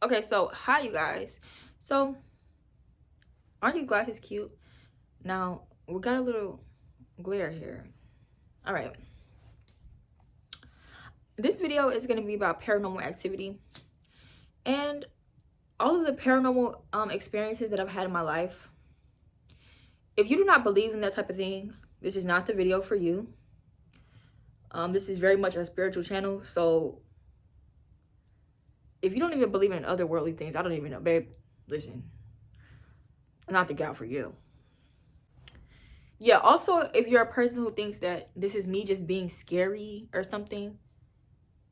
Okay, so hi you guys. So aren't these glasses cute? Now we got a little glare here. All right. This video is going to be about paranormal activity and all of the paranormal experiences that I've had in my life. If you do not believe in that type of thing, this is not the video for you. This is very much a spiritual channel, so if you don't even believe in otherworldly things, I don't even know, babe. Listen, I'm not the gal for you. Yeah, also, if you're a person who thinks that this is me just being scary or something,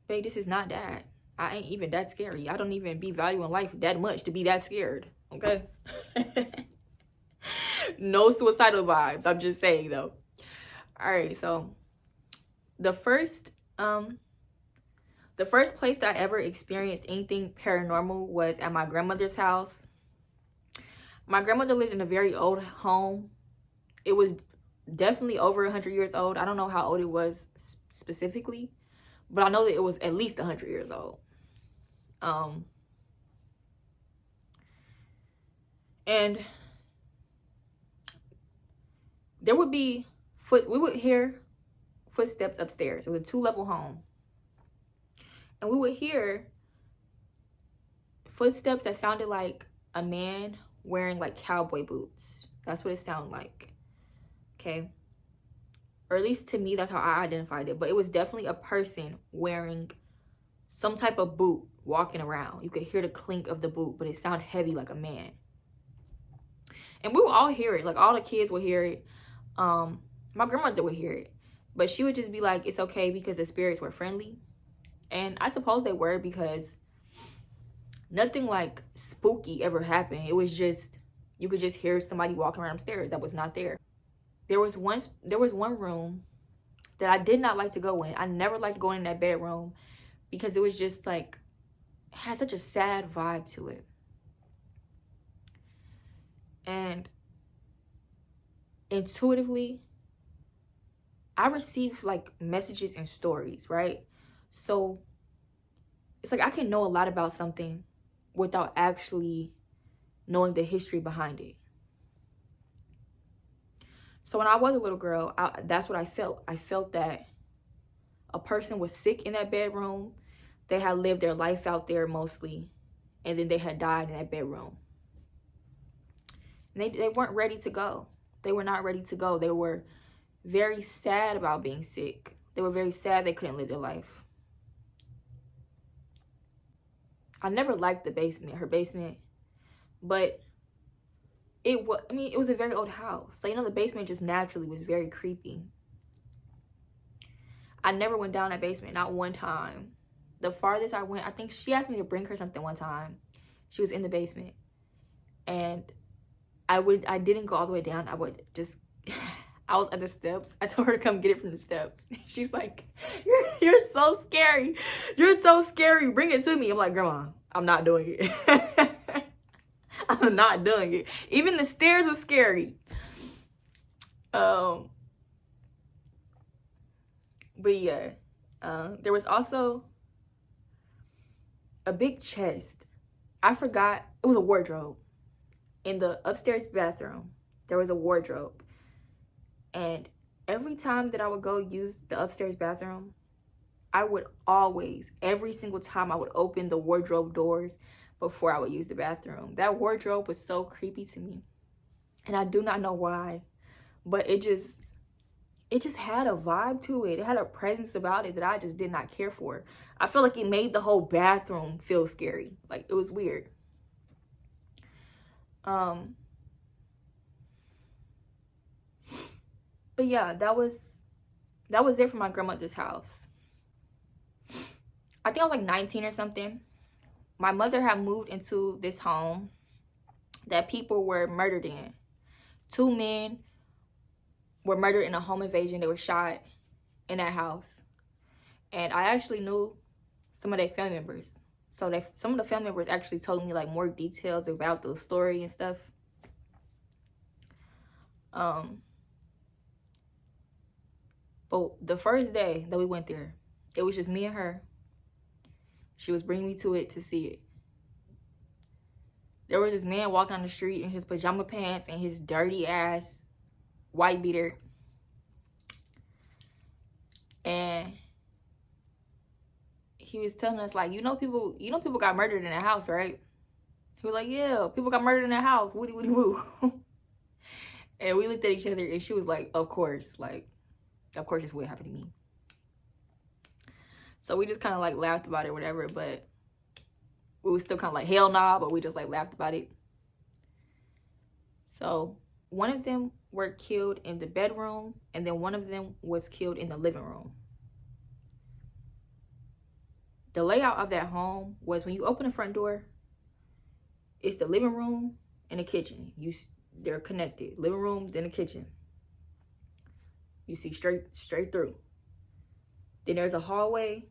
babe, this is not that. I ain't even that scary. I don't even be valuing life that much to be that scared, okay? No suicidal vibes. I'm just saying, though. All right, so the first place that I ever experienced anything paranormal was at my grandmother's house. My grandmother lived in a very old home. It was definitely over 100 years old. I don't know how old it was specifically, but I know that it was at least 100 years old. And there would be we would hear footsteps upstairs. It was a 2-level home. And we would hear footsteps that sounded like a man wearing like cowboy boots. That's what it sounded like. Okay. Or at least to me, that's how I identified it. But it was definitely a person wearing some type of boot walking around. You could hear the clink of the boot, but it sounded heavy like a man. And we would all hear it. Like all the kids would hear it. My grandmother would hear it. But she would just be like, it's okay because the spirits were friendly. And I suppose they were, because nothing like spooky ever happened. It was just, you could just hear somebody walking around upstairs that was not there. There was one room that I did not like to go in. I never liked going in that bedroom because it was just like, it had such a sad vibe to it. And intuitively, I received like messages and stories, right? So it's like I can know a lot about something without actually knowing the history behind it. So when I was a little girl, that's what I felt. I felt that a person was sick in that bedroom. They had lived their life out there mostly, and then they had died in that bedroom. And they weren't ready to go. They were not ready to go. They were very sad about being sick. They were very sad they couldn't live their life. I never liked the basement, her basement, but it was a very old house. So, the basement just naturally was very creepy. I never went down that basement, not one time. The farthest I went, I think she asked me to bring her something one time. She was in the basement. And I didn't go all the way down. I would just, I was at the steps. I told her to come get it from the steps. She's like, you're so scary. You're so scary. Bring it to me. I'm like, Grandma, I'm not doing it. I'm not doing it. Even the stairs were scary. But yeah, there was also a big chest. I forgot, it was a wardrobe. In the upstairs bathroom, there was a wardrobe. And every time that I would go use the upstairs bathroom, I would always, every single time I would open the wardrobe doors before I would use the bathroom. That wardrobe was so creepy to me. And I do not know why, but it just had a vibe to it. It had a presence about it that I just did not care for. I feel like it made the whole bathroom feel scary. Like, it was weird. But yeah, that was it for my grandmother's house. I think I was like 19 or something. My mother had moved into this home that people were murdered in. 2 men were murdered in a home invasion. They were shot in that house. And I actually knew some of their family members. So some of the family members actually told me like more details about the story and stuff. But the first day that we went there, it was just me and her. She was bringing me to it to see it. There was this man walking on the street in his pajama pants and his dirty ass white beater. And he was telling us, like, people got murdered in that house, right? He was like, yeah, people got murdered in that house. Woody, woody, woo. And we looked at each other and she was like, of course this would happen to me. So we just kind of like laughed about it or whatever, but we was still kind of like, hell nah, but we just like laughed about it. So one of them were killed in the bedroom, and then one of them was killed in the living room. The layout of that home was, when you open the front door, it's the living room and the kitchen. They're connected. Living room, then the kitchen. You see straight through. Then there's a hallway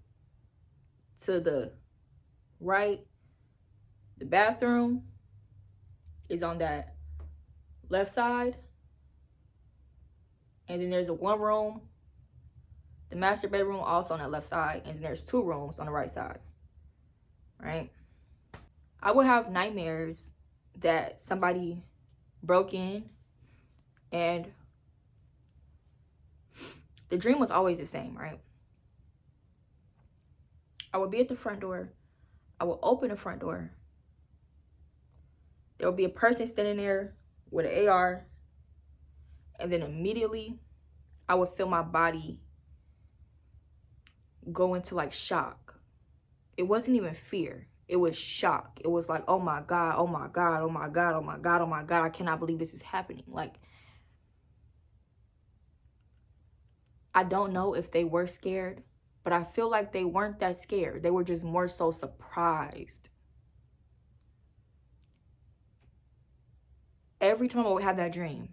to the right. The bathroom is on that left side. And then there's a one room, the master bedroom, also on that left side. And then there's two rooms on the right side. Right? I would have nightmares that somebody broke in, and the dream was always the same, right? I would be at the front door. I would open the front door. There would be a person standing there with an AR. And then immediately, I would feel my body go into like shock. It wasn't even fear. It was shock. It was like, oh my God, oh my God, oh my God, oh my God, oh my God. I cannot believe this is happening. Like, I don't know if they were scared, but I feel like they weren't that scared. They were just more so surprised. Every time I would have that dream,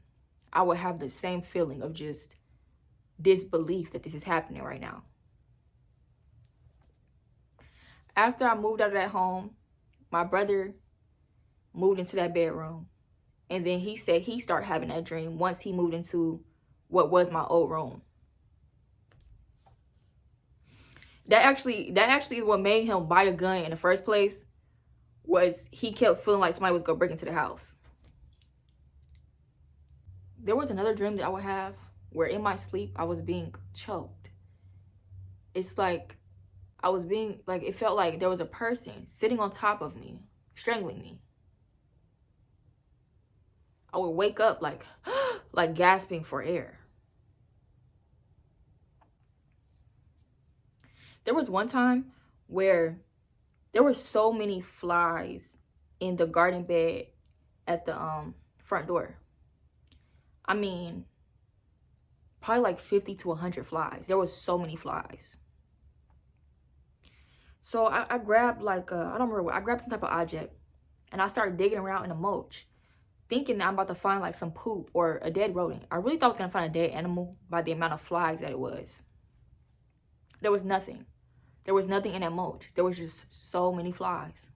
I would have the same feeling of just disbelief that this is happening right now. After I moved out of that home, my brother moved into that bedroom. And then he said he started having that dream once he moved into what was my old room. That actually is what made him buy a gun in the first place, was he kept feeling like somebody was going to break into the house. There was another dream that I would have where in my sleep I was being choked. It's like I was being, like, it felt like there was a person sitting on top of me, strangling me. I would wake up like, like gasping for air. There was one time where there were so many flies in the garden bed at the front door. I mean, probably like 50 to 100 flies. There was so many flies. So I grabbed like, I don't remember what, I grabbed some type of object and I started digging around in the mulch, thinking that I'm about to find like some poop or a dead rodent. I really thought I was going to find a dead animal by the amount of flies that it was. There was nothing. There was nothing in that mulch. There was just so many flies.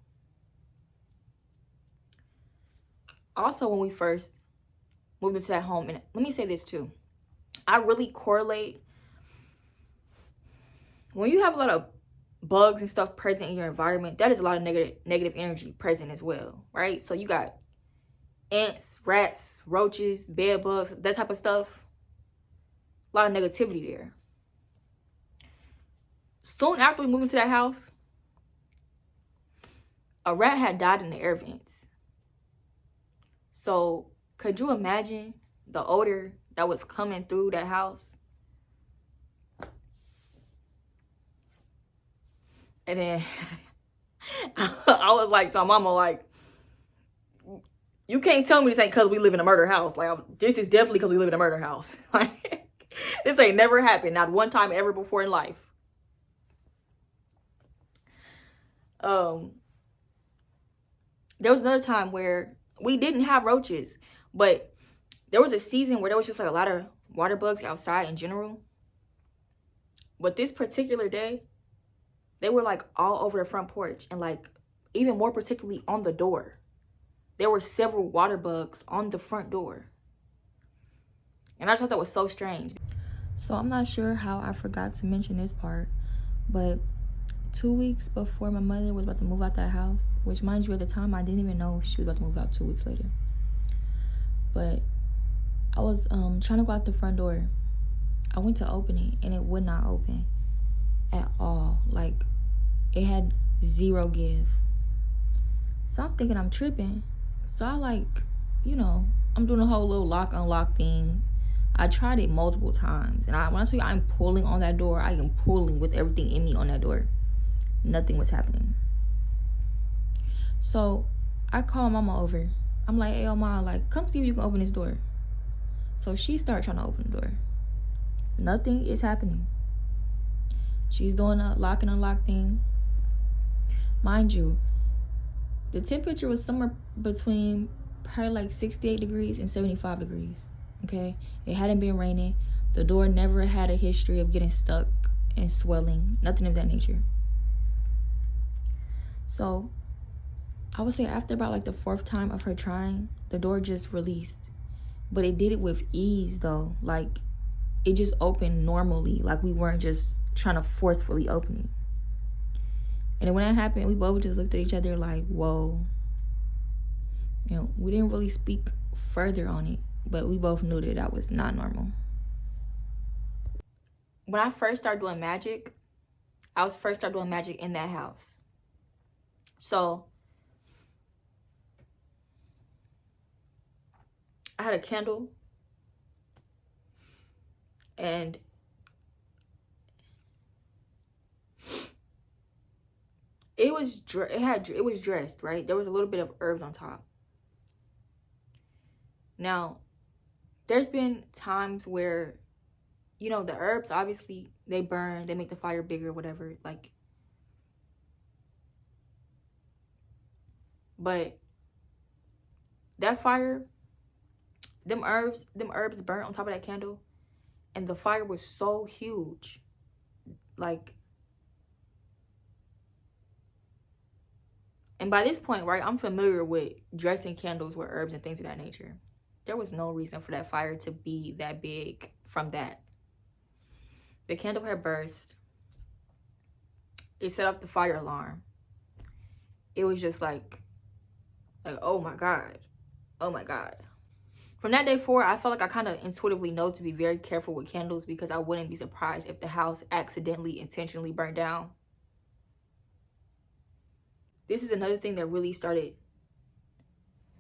Also, when we first moved into that home, and let me say this too, I really correlate, when you have a lot of bugs and stuff present in your environment, that is a lot of negative energy present as well, right? So you got ants, rats, roaches, bed bugs, that type of stuff. A lot of negativity there. Soon after we moved into that house, a rat had died in the air vents. So could you imagine the odor that was coming through that house? And then I was like to my mama, like, you can't tell me this ain't because we live in a murder house. Like, this is definitely because we live in a murder house. Like, this ain't never happened, not one time ever before in life. There was another time where we didn't have roaches, but there was a season where there was just like a lot of water bugs outside in general. But this particular day, they were like all over the front porch, and like even more particularly on the door. There were several water bugs on the front door. And I just thought that was so strange. So I'm not sure how I forgot to mention this part, but 2 weeks before my mother was about to move out that house, which, mind you, at the time I didn't even know she was about to move out 2 weeks later. But I was trying to go out the front door. I went to open it and it would not open at all. Like, it had zero give. So I'm thinking I'm tripping. So I, like, I'm doing a whole little lock unlock thing. I tried it multiple times, and when I tell you I'm pulling on that door, I am pulling with everything in me on that door. Nothing was happening. So I call mama over. I'm like, hey, mama, like, come see if you can open this door. So she started trying to open the door. Nothing is happening. She's doing a lock and unlock thing. Mind you, the temperature was somewhere between probably like 68 degrees and 75 degrees. Okay, it hadn't been raining. The door never had a history of getting stuck and swelling, nothing of that nature. So I would say after about like the 4th time of her trying, the door just released. But it did it with ease though. Like, it just opened normally. Like, we weren't just trying to forcefully open it. And then when that happened, we both just looked at each other like, whoa. We didn't really speak further on it, but we both knew that was not normal. When I first started doing magic, I was first started doing magic in that house. So I had a candle, and it was dressed, right? There was a little bit of herbs on top. Now, there's been times where, the herbs, obviously, they burn, they make the fire bigger, whatever, like. But that fire, them herbs burnt on top of that candle, and the fire was so huge. Like, and by this point, right, I'm familiar with dressing candles with herbs and things of that nature. There was no reason for that fire to be that big from that. The candle had burst. It set up the fire alarm. It was just like, oh my God. Oh my God. From that day forward, I felt like I kind of intuitively know to be very careful with candles, because I wouldn't be surprised if the house accidentally, intentionally burned down. This is another thing that really started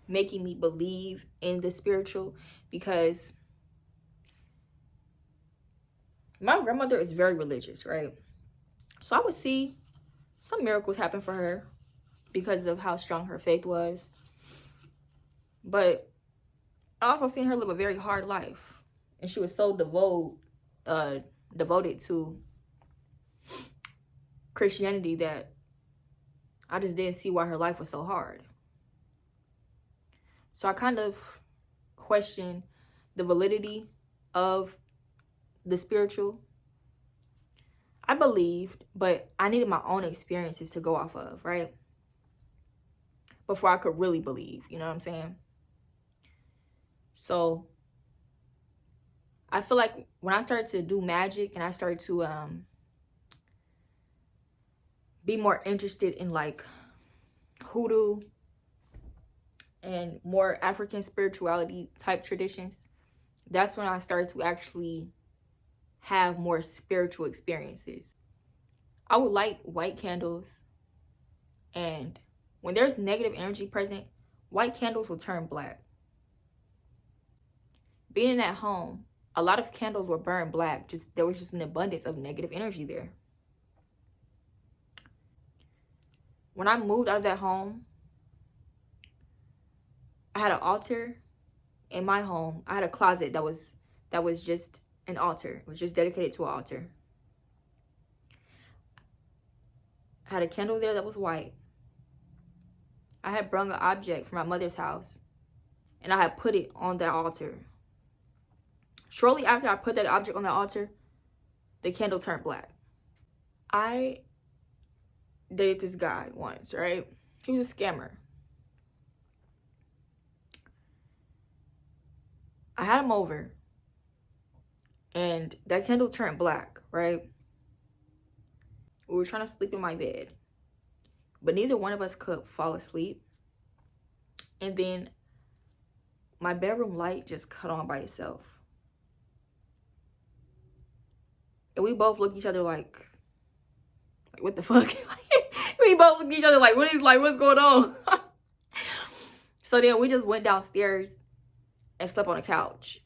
making me believe in the spiritual, because my grandmother is very religious, right? So I would see some miracles happen for her because of how strong her faith was. But I also seen her live a very hard life, and she was so devoted to Christianity that I just didn't see why her life was so hard. So I kind of questioned the validity of the spiritual. I believed, but I needed my own experiences to go off of, right? Before I could really believe, you know what I'm saying? So I feel like when I started to do magic and I started to be more interested in like hoodoo and more African spirituality type traditions, that's when I started to actually have more spiritual experiences. I would light white candles, and when there's negative energy present, white candles will turn black. Being at home, a lot of candles were burned black. There was just an abundance of negative energy there. When I moved out of that home, I had an altar in my home. I had a closet that was just an altar. It was just dedicated to an altar. I had a candle there that was white. I had brung an object from my mother's house, and I had put it on that altar. Shortly after I put that object on the altar, the candle turned black. I dated this guy once, right? He was a scammer. I had him over, and that candle turned black, right? We were trying to sleep in my bed, but neither one of us could fall asleep. And then my bedroom light just cut on by itself. And we both looked at each other like what the fuck? We both looked at each other like, what's going on? So then we just went downstairs and slept on the couch.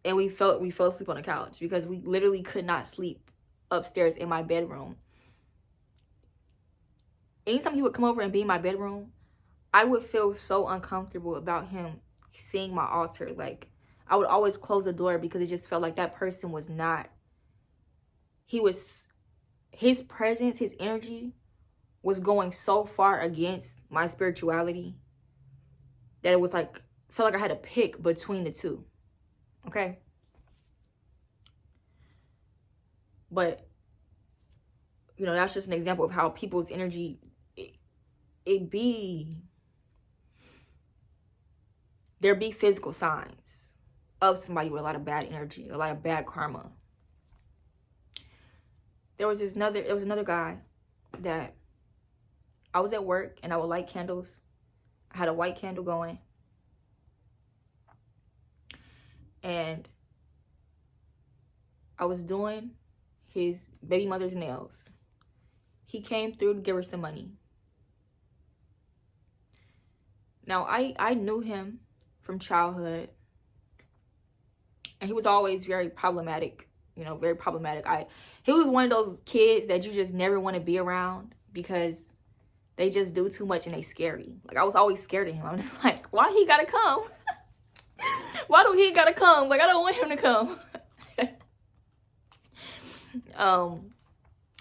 And we fell asleep on the couch because we literally could not sleep upstairs in my bedroom. Anytime he would come over and be in my bedroom, I would feel so uncomfortable about him seeing my altar. Like, I would always close the door because it just felt like that person was not, his presence, his energy was going so far against my spirituality that it was like, felt like I had to pick between the two. Okay? But, you know, that's just an example of how people's energy, there be physical signs of somebody with a lot of bad energy, a lot of bad karma. There was another guy that I was at work and I would light candles. I had a white candle going. And I was doing his baby mother's nails. He came through to give her some money. Now, I knew him from childhood. And he was always very problematic. You know, very problematic. He was one of those kids that you just never want to be around because they just do too much and they scary. Like, I was always scared of him. I'm just like, why he gotta come? Why do he gotta come? Like, I don't want him to come.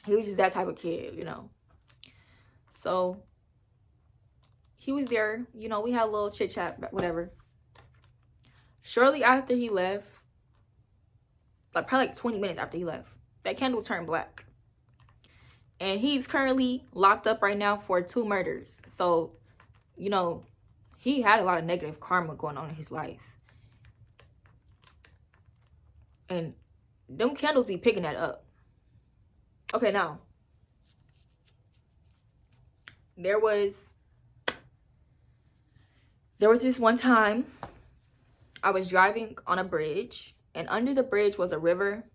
He was just that type of kid, you know. So he was there, you know, we had a little chit chat, whatever. Shortly after he left, like probably like 20 minutes after he left, that candle turned black. And he's currently locked up right now for 2 murders. So, you know, he had a lot of negative karma going on in his life. And them candles be picking that up. Okay, now, there was this one time I was driving on a bridge, and under the bridge was a river,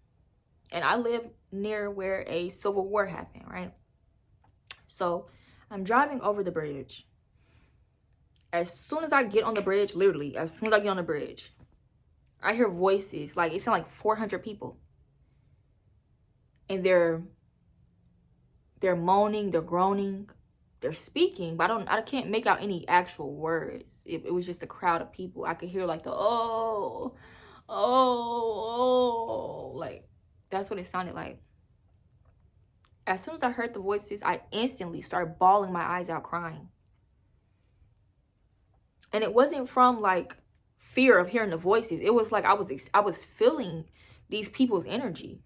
and I live near where a civil war happened, right? So I'm driving over the bridge. As soon as I get on the bridge, literally, as soon as I get on the bridge, I hear voices, like it sounds like 400 people. And they're moaning, they're groaning, they're speaking, but I can't make out any actual words. It was just a crowd of people. I could hear like the oh, like that's what it sounded like. As soon as I heard the voices, I instantly started bawling my eyes out, crying. And it wasn't from like fear of hearing the voices. It was like I was feeling these people's energy.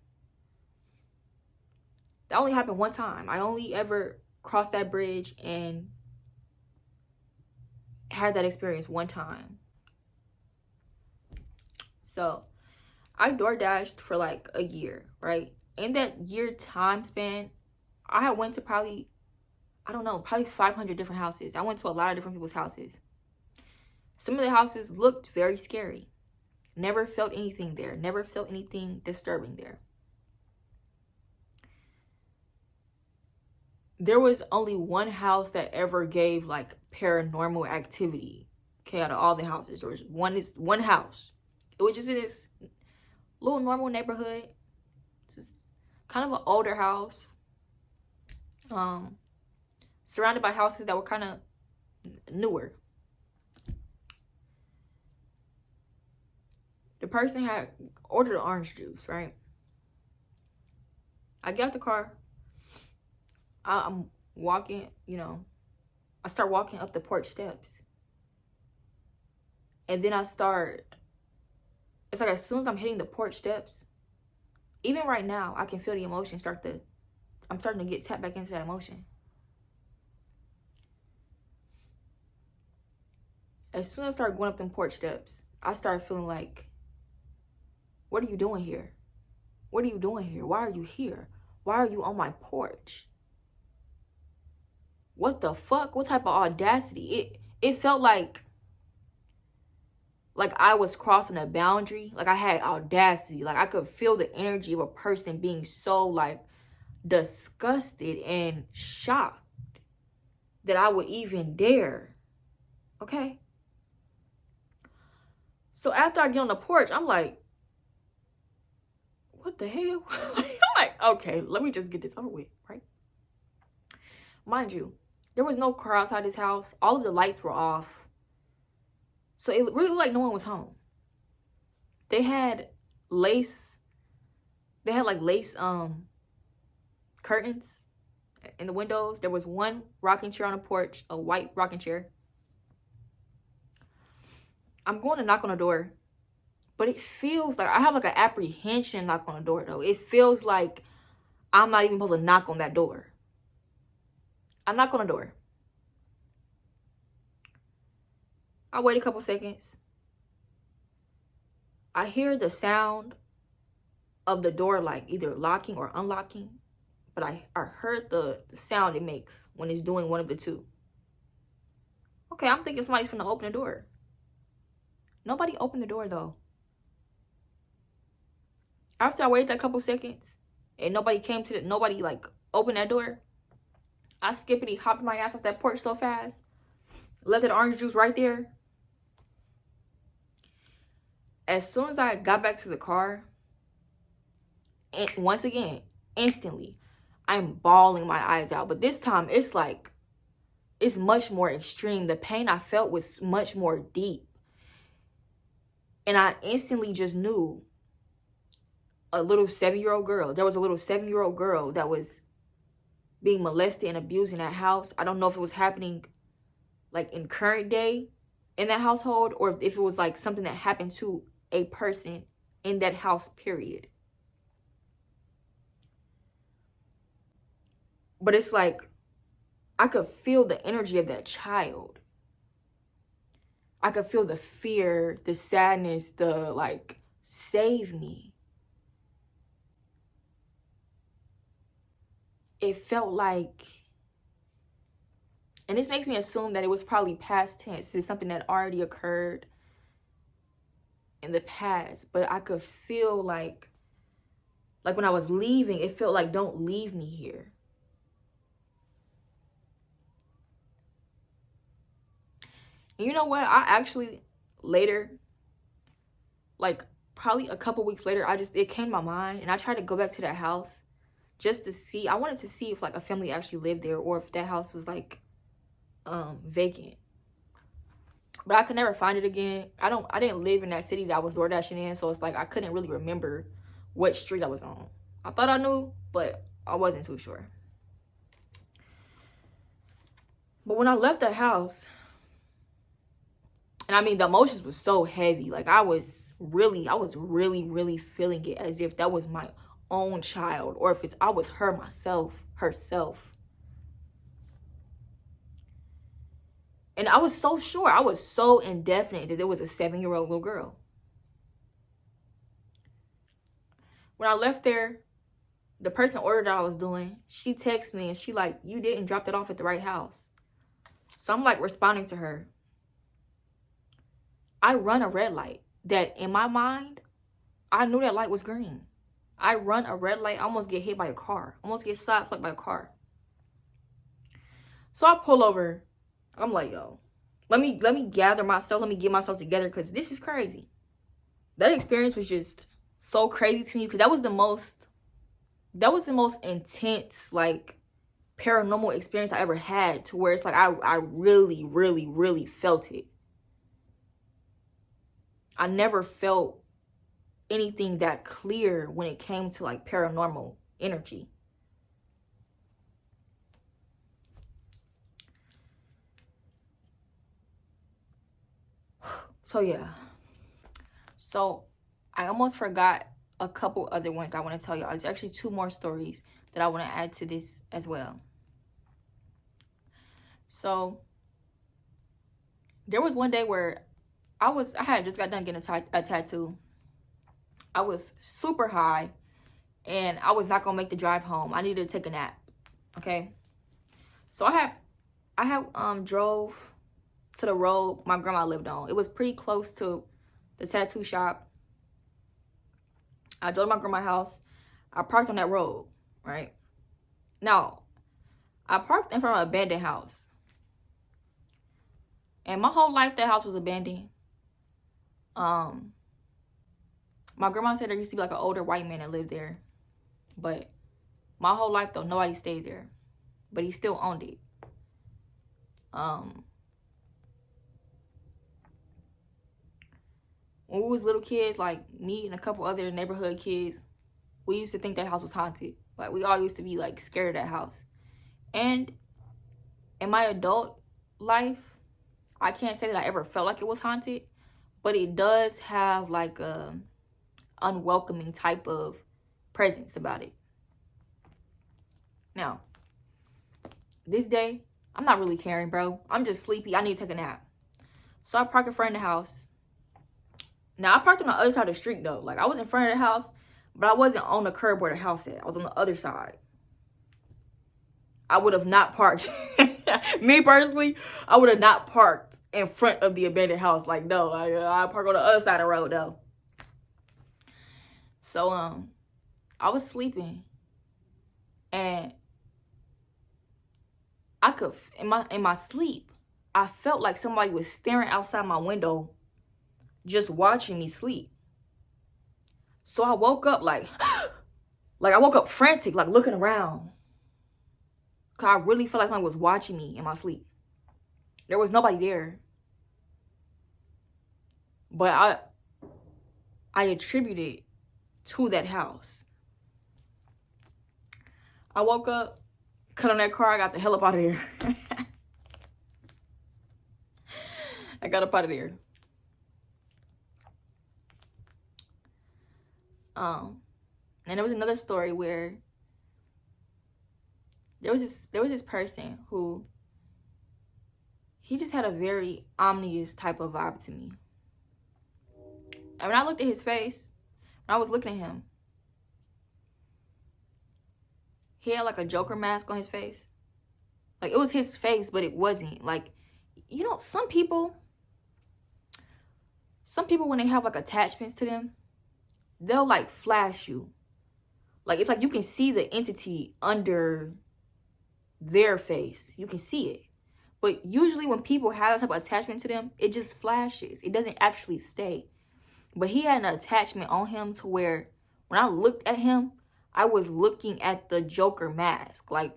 That only happened one time. I only ever crossed that bridge and had that experience one time. So I DoorDashed for like a year, right? In that year time span, I had went to probably 500 different houses. I went to a lot of different people's houses. Some of the houses looked very scary. Never felt anything there. Never felt anything disturbing there. There was only one house that ever gave like paranormal activity. Okay, out of all the houses, there was one house. It was just in this little normal neighborhood. Just kind of an older house. Surrounded by houses that were kind of newer. The person had ordered orange juice, right? I get out the car. I'm walking, you know, I start walking up the porch steps. And then it's like as soon as I'm hitting the porch steps, even right now, I can feel the emotion I'm starting to get tapped back into that emotion. As soon as I start going up them porch steps, I start feeling like, what are you doing here? What are you doing here? Why are you here? Why are you on my porch? what the fuck? What type of audacity? It felt like I was crossing a boundary. Like I had audacity. Like I could feel the energy of a person being so like disgusted and shocked that I would even dare. Okay? So after I get on the porch, I'm like, what the hell? I'm like, okay, let me just get this over with, right? Mind you, there was no car outside this house. All of the lights were off. So it really looked like no one was home. They had lace curtains in the windows. There was one rocking chair on the porch, a white rocking chair. I'm going to knock on the door, but it feels like I have like an apprehension knock on the door though. It feels like I'm not even supposed to knock on that door. I knock on the door. I wait a couple seconds. I hear the sound of the door like either locking or unlocking, but I heard the sound it makes when it's doing one of the two. Okay, I'm thinking somebody's finna open the door. Nobody opened the door though. After I waited a couple seconds and nobody like opened that door, I skippity hopped my ass off that porch so fast, left that orange juice right there. As soon as I got back to the car, and once again, instantly, I'm bawling my eyes out. But this time, it's much more extreme. The pain I felt was much more deep. And I instantly just knew a little 7-year-old girl. There was a little 7-year-old girl that was being molested and abused in that house. I don't know if it was happening like in current day in that household or if it was like something that happened to a person in that house, period. But it's like I could feel the energy of that child. I could feel the fear, the sadness, the like, save me. It felt like, and this makes me assume that it was probably past tense. It's something that already occurred in the past. But I could feel like when I was leaving, it felt like, don't leave me here. And you know what? I actually later, like probably a couple weeks later, it came to my mind and I tried to go back to that house just to see. I wanted to see if like a family actually lived there or if that house was like vacant. But I could never find it again. I didn't live in that city that I was door dashing in, so it's like I couldn't really remember what street I was on. I thought I knew, but I wasn't too sure. But when I left that house, and I mean the emotions was so heavy. Like I was really feeling it as if that was my own child or if I was herself. And I was so sure, I was so indefinite that there was a 7-year-old little girl. When I left there, the person ordered that I was doing, she texted me and she like, you didn't drop that off at the right house. So I'm like responding to her. I run a red light that in my mind, I knew that light was green. I run a red light, I almost get hit by a car. Almost get sideswiped by a car. So I pull over. I'm like, yo, let me gather myself. Let me get myself together because this is crazy. That experience was just so crazy to me because that was the most intense, like, paranormal experience I ever had to where it's like I really felt it. I never felt anything that clear when it came to like paranormal energy. So yeah. So I almost forgot a couple other ones that I want to tell y'all. There's actually 2 more stories that I want to add to this as well. So there was one day where I had just got done getting a tattoo. I was super high and I was not going to make the drive home. I needed to take a nap. Okay. So I had I had drove to the road my grandma lived on. It was pretty close to the tattoo shop. I drove to my grandma's house. I parked on that road, right? Now, I parked in front of an abandoned house. And my whole life, that house was abandoned. My grandma said there used to be like an older white man that lived there. But my whole life, though, nobody stayed there. But he still owned it. When we was little kids, like me and a couple other neighborhood kids, we used to think that house was haunted. Like, we all used to be like scared of that house. And in my adult life, I can't say that I ever felt like it was haunted, but it does have like a unwelcoming type of presence about it. Now, this day, I'm not really caring, bro. I'm just sleepy. I need to take a nap. So I park in front of the house. Now, I parked on the other side of the street, though. Like, I was in front of the house, but I wasn't on the curb where the house at. I was on the other side. I would have not parked. Me, personally, I would have not parked in front of the abandoned house. Like, no, I park on the other side of the road, though. So, I was sleeping. And I could, in my sleep, I felt like somebody was staring outside my window, just watching me sleep. So I woke up like I woke up frantic, like looking around. Cause I really felt like somebody was watching me in my sleep. There was nobody there. But I attribute it to that house. I woke up, cut on that car, I got the hell up out of there. I got up out of there. And there was another story where there was this person who, he just had a very ominous type of vibe to me. And when I looked at his face, when I was looking at him, he had like a Joker mask on his face. Like, it was his face, but it wasn't. Like, you know, some people when they have like attachments to them, they'll like flash you. Like, it's like you can see the entity under their face. You can see it. But usually when people have that type of attachment to them, it just flashes. It doesn't actually stay. But he had an attachment on him to where when I looked at him, I was looking at the Joker mask. Like,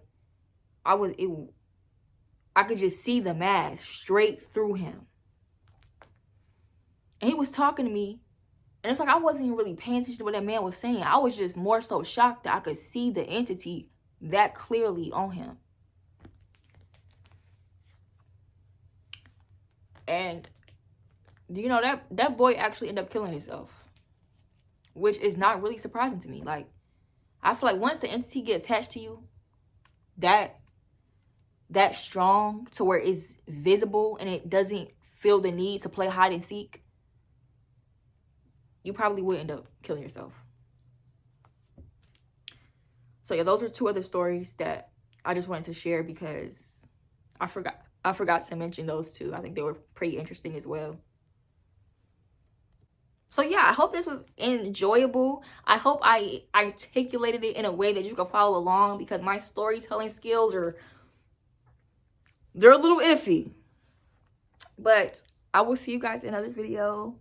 I could just see the mask straight through him. And he was talking to me. And it's like I wasn't even really paying attention to what that man was saying. I was just more so shocked that I could see the entity that clearly on him. And, you know, that boy actually ended up killing himself. Which is not really surprising to me. Like, I feel like once the entity get attached to you, that strong to where it's visible and it doesn't feel the need to play hide and seek, you probably would end up killing yourself. So yeah, those are two other stories that I just wanted to share because I forgot to mention those two. I think they were pretty interesting as well. So yeah, I hope this was enjoyable. I hope I articulated it in a way that you can follow along because my storytelling skills they're a little iffy. But I will see you guys in another video.